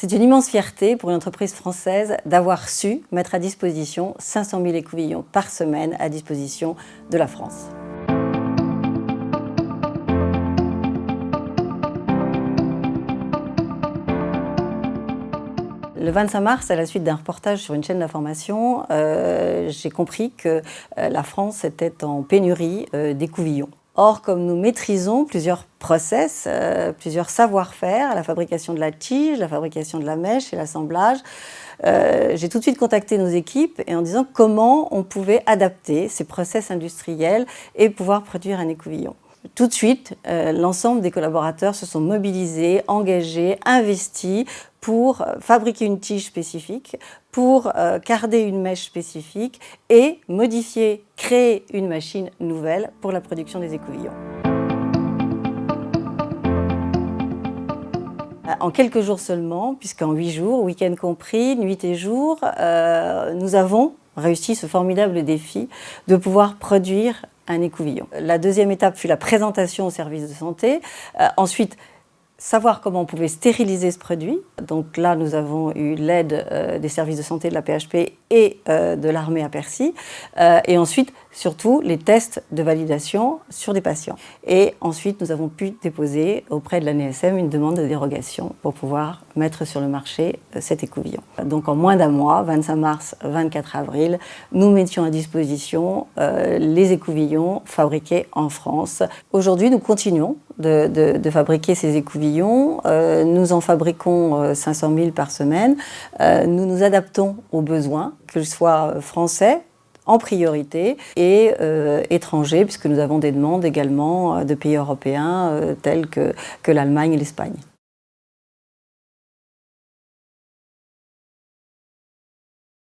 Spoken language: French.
C'est une immense fierté pour une entreprise française d'avoir su mettre à disposition 500 000 écouvillons par semaine à disposition de la France. Le 25 mars, à la suite d'un reportage sur une chaîne d'information, j'ai compris que la France était en pénurie d'écouvillons. Or, comme nous maîtrisons plusieurs process, plusieurs savoir-faire, la fabrication de la tige, la fabrication de la mèche et l'assemblage, j'ai tout de suite contacté nos équipes et en disant comment on pouvait adapter ces process industriels et pouvoir produire un écouvillon. Tout de suite, l'ensemble des collaborateurs se sont mobilisés, engagés, investis pour fabriquer une tige spécifique, pour carder une mèche spécifique et modifier, créer une machine nouvelle pour la production des écouvillons. En quelques jours seulement, puisqu'en 8 jours, week-end compris, nuit et jour, nous avons réussi ce formidable défi de pouvoir produire un écouvillon. La deuxième étape fut la présentation au service de santé. Ensuite, savoir comment on pouvait stériliser ce produit. Donc là, nous avons eu l'aide des services de santé de la PHP et de l'armée à Percy. Et ensuite, surtout, les tests de validation sur des patients. Et ensuite, nous avons pu déposer auprès de l'ANSM une demande de dérogation pour pouvoir mettre sur le marché cet écouvillon. Donc en moins d'un mois, 25 mars, 24 avril, nous mettions à disposition les écouvillons fabriqués en France. Aujourd'hui, nous continuons de fabriquer ces écouvillons. Nous en fabriquons 500 000 par semaine. Nous nous adaptons aux besoins, que ce soit français, en priorité, et étrangers, puisque nous avons des demandes également de pays européens tels que l'Allemagne et l'Espagne.